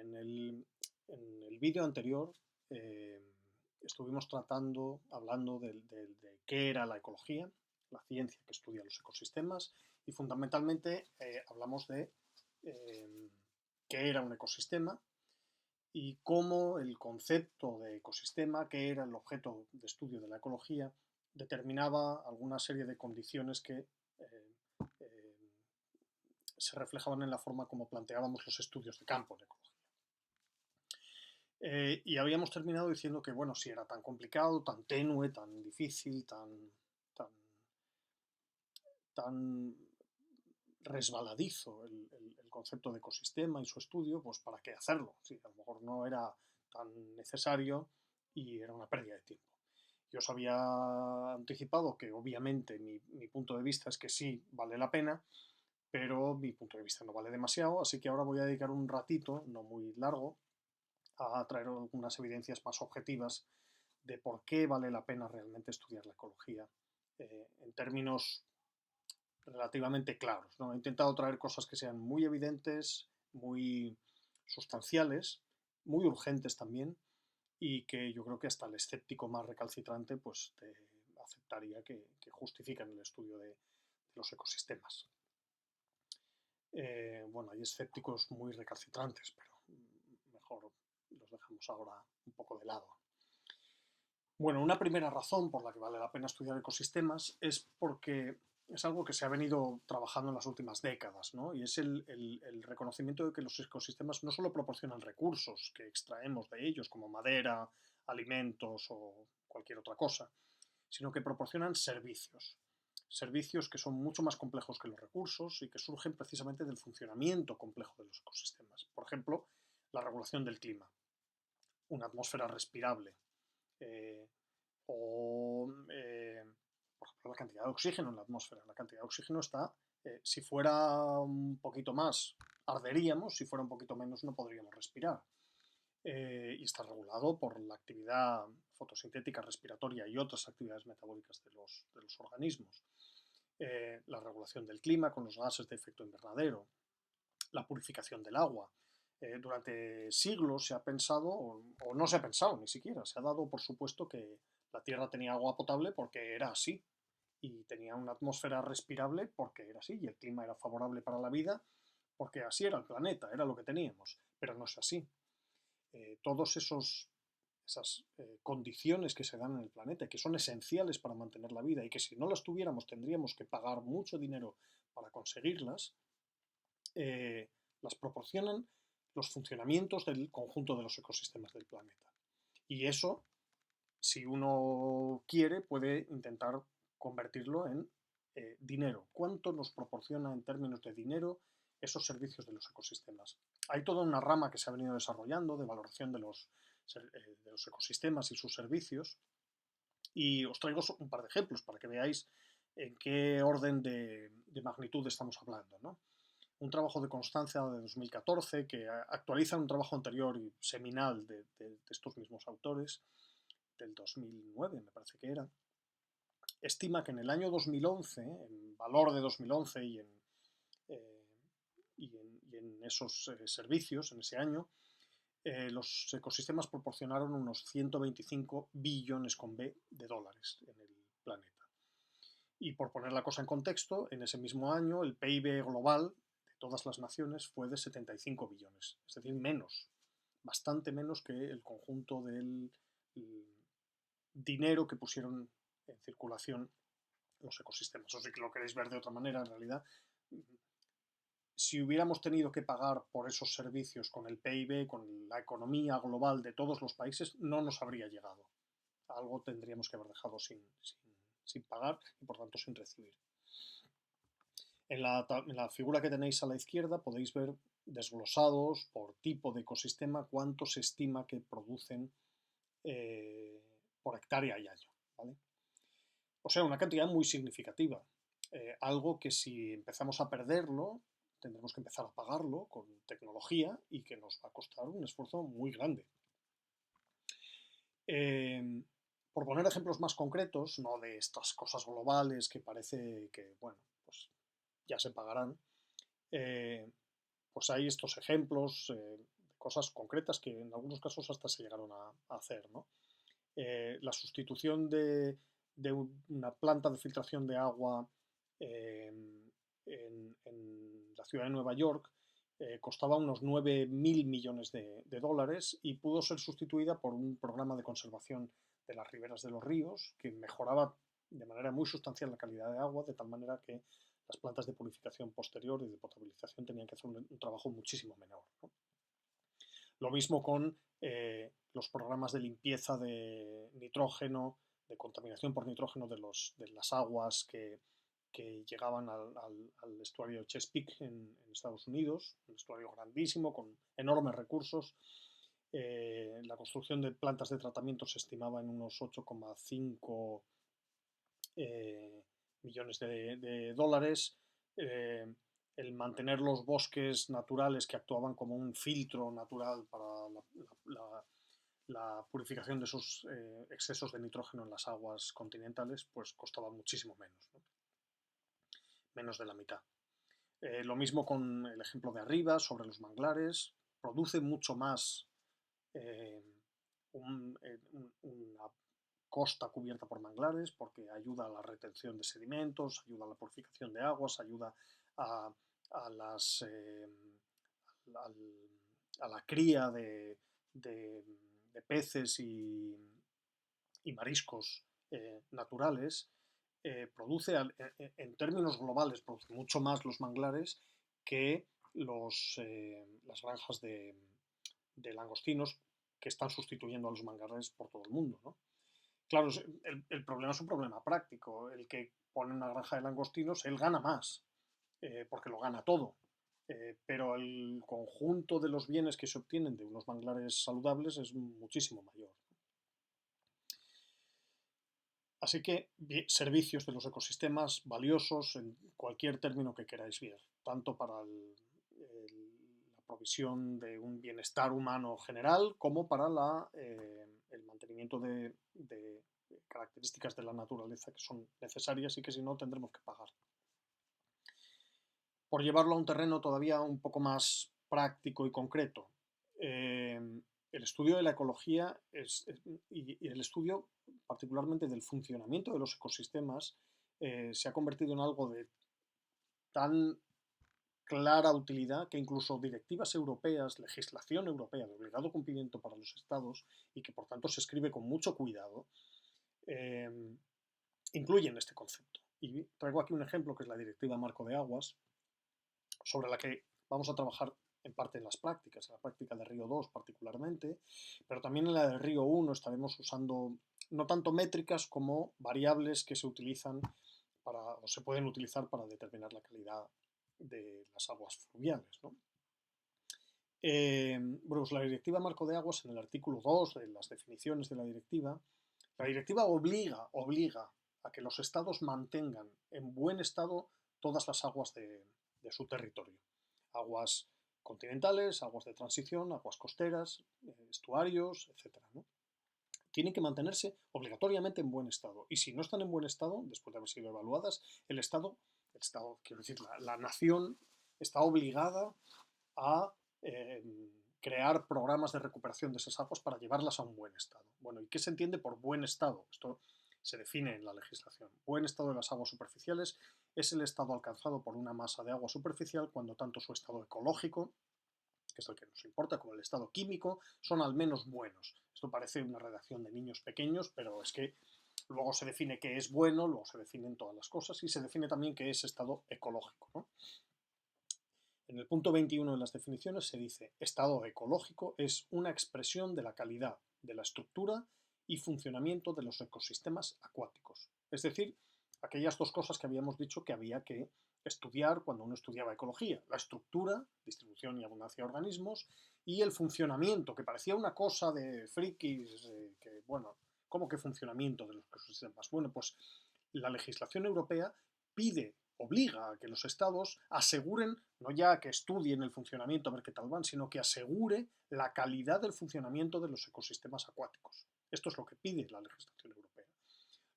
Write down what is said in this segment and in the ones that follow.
En el vídeo anterior eh, estuvimos hablando de qué era la ecología, la ciencia que estudia los ecosistemas, y fundamentalmente hablamos de eh, qué era un ecosistema y cómo el concepto de ecosistema, que era el objeto de estudio de la ecología, determinaba alguna serie de condiciones que eh, se reflejaban en la forma como planteábamos los estudios de campo en ecología. Y habíamos terminado diciendo que, bueno, si era tan complicado, tan tenue, tan difícil, tan, tan resbaladizo el concepto de ecosistema y su estudio, pues ¿para qué hacerlo? Si a lo mejor no era tan necesario y era una pérdida de tiempo. Yo os había anticipado que obviamente mi punto de vista es que sí vale la pena, pero mi punto de vista no vale demasiado, así que ahora voy a dedicar un ratito, no muy largo, a traer algunas evidencias más objetivas de por qué vale la pena realmente estudiar la ecología en términos relativamente claros, ¿no? He intentado traer cosas que sean muy evidentes, muy sustanciales, muy urgentes también, y que yo creo que hasta el escéptico más recalcitrante pues te aceptaría que justifican el estudio de los ecosistemas. Bueno, hay escépticos muy recalcitrantes, pero mejor los dejamos ahora un poco de lado. Bueno, una primera razón por la que vale la pena estudiar ecosistemas es porque es algo que se ha venido trabajando en las últimas décadas, ¿no? Y es el reconocimiento de que los ecosistemas no solo proporcionan recursos que extraemos de ellos, como madera, alimentos o cualquier otra cosa, sino que proporcionan servicios. Servicios que son mucho más complejos que los recursos y que surgen precisamente del funcionamiento complejo de los ecosistemas. Por ejemplo, la regulación del clima, una atmósfera respirable, eh, o, por ejemplo, la cantidad de oxígeno en la atmósfera. La cantidad de oxígeno está, si fuera un poquito más, arderíamos, si fuera un poquito menos, no podríamos respirar. Y está regulado por la actividad fotosintética, respiratoria y otras actividades metabólicas de los organismos. La regulación del clima con los gases de efecto invernadero, la purificación del agua. Durante siglos se ha pensado, o no se ha pensado ni siquiera, se ha dado por supuesto que la Tierra tenía agua potable porque era así, y tenía una atmósfera respirable porque era así, y el clima era favorable para la vida porque así era el planeta, era lo que teníamos, pero no es así. Todos esas condiciones que se dan en el planeta y que son esenciales para mantener la vida y que si no las tuviéramos tendríamos que pagar mucho dinero para conseguirlas, eh, las proporcionan los funcionamientos del conjunto de los ecosistemas del planeta. Y eso, si uno quiere, puede intentar convertirlo en dinero. ¿Cuánto nos proporciona en términos de dinero esos servicios de los ecosistemas? Hay toda una rama que se ha venido desarrollando de valoración de los ecosistemas y sus servicios. Y os traigo un par de ejemplos para que veáis en qué orden de magnitud estamos hablando, ¿no? Un trabajo de Constancia de 2014 que actualiza un trabajo anterior y seminal de estos mismos autores, del 2009 me parece que era, estima que en el año 2011, en valor de 2011 eh, y en esos servicios, en ese año, los ecosistemas proporcionaron unos 125 billones con B de dólares en el planeta. Y por poner la cosa en contexto, en ese mismo año el PIB global de todas las naciones fue de 75 billones, es decir, menos, bastante menos que el conjunto del dinero que pusieron en circulación los ecosistemas. O si lo queréis ver de otra manera, en realidad, si hubiéramos tenido que pagar por esos servicios con el PIB, con la economía global de todos los países, no nos habría llegado. Algo tendríamos que haber dejado sin pagar y por tanto sin recibir. En la figura que tenéis a la izquierda podéis ver desglosados por tipo de ecosistema cuánto se estima que producen por hectárea y año, ¿vale? O sea, una cantidad muy significativa. Algo que si empezamos a perderlo, tendremos que empezar a pagarlo con tecnología y que nos va a costar un esfuerzo muy grande. Eh, por poner ejemplos más concretos, no de estas cosas globales que parece que, bueno, pues ya se pagarán, pues hay estos ejemplos de cosas concretas que en algunos casos hasta se llegaron a hacer, ¿no? La sustitución de una planta de filtración de agua en la ciudad de Nueva York costaba unos 9.000 millones de dólares y pudo ser sustituida por un programa de conservación de las riberas de los ríos que mejoraba de manera muy sustancial la calidad de agua, de tal manera que las plantas de purificación posterior y de potabilización tenían que hacer un trabajo muchísimo menor, ¿no? Lo mismo con los programas de limpieza de nitrógeno, de contaminación por nitrógeno de las aguas que llegaban al estuario de Chesapeake en Estados Unidos, un estuario grandísimo con enormes recursos. La construcción de plantas de tratamiento se estimaba en unos 8,5 millones de dólares. El mantener los bosques naturales que actuaban como un filtro natural para la purificación de esos excesos de nitrógeno en las aguas continentales, pues costaba muchísimo menos, ¿no? Menos de la mitad. Lo mismo con el ejemplo de arriba, sobre los manglares, produce mucho más una costa cubierta por manglares porque ayuda a la retención de sedimentos, ayuda a la purificación de aguas, ayuda a las, a la cría de peces y mariscos naturales. Produce, en términos globales, produce mucho más los manglares que las granjas de langostinos que están sustituyendo a los manglares por todo el mundo, ¿no? Claro, el problema es un problema práctico. El que pone una granja de langostinos, él gana más, porque lo gana todo. Pero el conjunto de los bienes que se obtienen de unos manglares saludables es muchísimo mayor. Así que servicios de los ecosistemas valiosos en cualquier término que queráis ver, tanto para la provisión de un bienestar humano general como para el mantenimiento de características de la naturaleza que son necesarias y que si no tendremos que pagar. Por llevarlo a un terreno todavía un poco más práctico y concreto, el estudio de la ecología y el estudio particularmente del funcionamiento de los ecosistemas se ha convertido en algo de tan clara utilidad que incluso directivas europeas, legislación europea de obligado cumplimiento para los estados y que por tanto se escribe con mucho cuidado, incluyen este concepto. Y traigo aquí un ejemplo que es la Directiva Marco de Aguas, sobre la que vamos a trabajar en parte en las prácticas, en la práctica de Río 2 particularmente, pero también en la de Río 1 estaremos usando no tanto métricas como variables que se utilizan o se pueden utilizar para determinar la calidad de las aguas fluviales, ¿no? Bueno, pues la Directiva Marco de Aguas, en el artículo 2 de las definiciones de la directiva obliga a que los estados mantengan en buen estado todas las aguas de su territorio. Aguas continentales, aguas de transición, aguas costeras, estuarios, etc., ¿no? Tienen que mantenerse obligatoriamente en buen estado. Y si no están en buen estado, después de haber sido evaluadas, quiero decir, la nación está obligada a crear programas de recuperación de esas aguas para llevarlas a un buen estado. Bueno, ¿y qué se entiende por buen estado? Esto se define en la legislación. Buen estado de las aguas superficiales es el estado alcanzado por una masa de agua superficial cuando tanto su estado ecológico, que es el que nos importa, como el estado químico, son al menos buenos. Esto parece una redacción de niños pequeños, pero es que luego se define qué es bueno, luego se definen todas las cosas y se define también qué es estado ecológico, ¿no? En el punto 21 de las definiciones se dice: estado ecológico es una expresión de la calidad, de la estructura y funcionamiento de los ecosistemas acuáticos. Es decir, aquellas dos cosas que habíamos dicho que había que estudiar cuando uno estudiaba ecología: la estructura, distribución y abundancia de organismos, y el funcionamiento, que parecía una cosa de frikis, que bueno, ¿cómo que funcionamiento de los ecosistemas? Bueno, pues la legislación europea obliga a que los estados aseguren, no ya que estudien el funcionamiento a ver qué tal van, sino que asegure la calidad del funcionamiento de los ecosistemas acuáticos. Esto es lo que pide la legislación europea.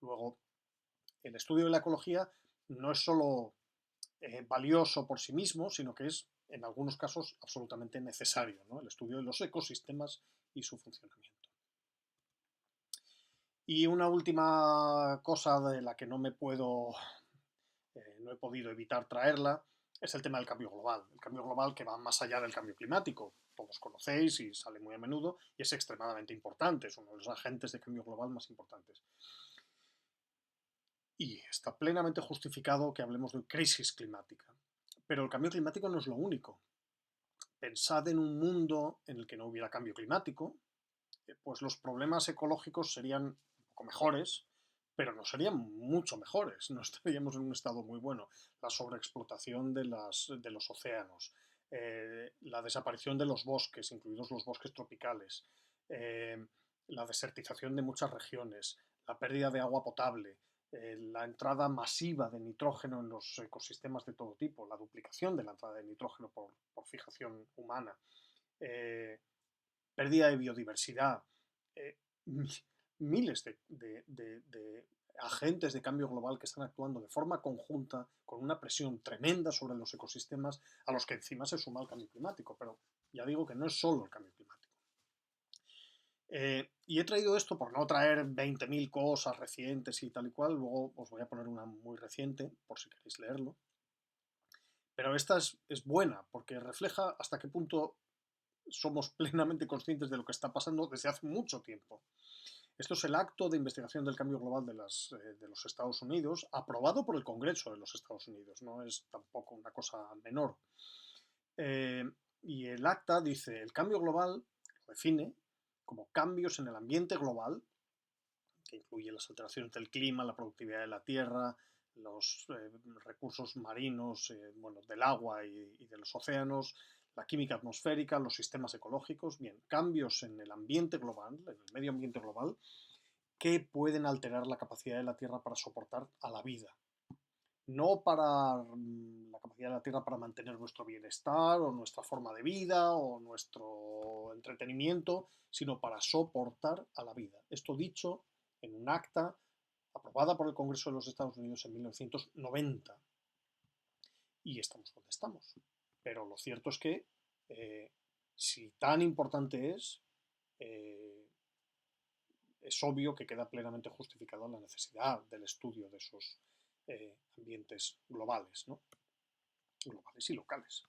Luego, el estudio de la ecología no es solo valioso por sí mismo, sino que es, en algunos casos, absolutamente necesario, ¿no? El estudio de los ecosistemas y su funcionamiento. Y una última cosa de la que no he podido evitar traerla, es el tema del cambio global. El cambio global que va más allá del cambio climático. Todos conocéis y sale muy a menudo y es extremadamente importante. Es uno de los agentes de cambio global más importantes. Y está plenamente justificado que hablemos de crisis climática. Pero el cambio climático no es lo único. Pensad en un mundo en el que no hubiera cambio climático, pues los problemas ecológicos serían un poco mejores, pero no serían mucho mejores, no estaríamos en un estado muy bueno. La sobreexplotación de los océanos, la desaparición de los bosques, incluidos los bosques tropicales, la desertización de muchas regiones, la pérdida de agua potable, la entrada masiva de nitrógeno en los ecosistemas de todo tipo, la duplicación de la entrada de nitrógeno por fijación humana, eh, pérdida de biodiversidad, eh, miles de agentes de cambio global que están actuando de forma conjunta, con una presión tremenda sobre los ecosistemas, a los que encima se suma el cambio climático. Pero ya digo que no es solo el cambio climático. Y he traído esto por no traer 20.000 cosas recientes y tal y cual. Luego os voy a poner una muy reciente, por si queréis leerlo. Pero esta es buena, porque refleja hasta qué punto somos plenamente conscientes de lo que está pasando desde hace mucho tiempo. Esto es el Acto de Investigación del Cambio Global de los Estados Unidos, aprobado por el Congreso de los Estados Unidos, no es tampoco una cosa menor. Eh, y el acta dice, el cambio global lo define como cambios en el ambiente global, que incluye las alteraciones del clima, la productividad de la tierra, los recursos marinos, bueno, del agua y de los océanos, la química atmosférica, los sistemas ecológicos, bien, cambios en el ambiente global, en el medio ambiente global, que pueden alterar la capacidad de la Tierra para soportar a la vida. No para la capacidad de la Tierra para mantener nuestro bienestar o nuestra forma de vida o nuestro entretenimiento, sino para soportar a la vida. Esto dicho en un acta aprobada por el Congreso de los Estados Unidos en 1990. Y estamos donde estamos. Pero lo cierto es que si tan importante eh, es obvio que queda plenamente justificada la necesidad del estudio de esos ambientes globales, ¿no? Globales y locales.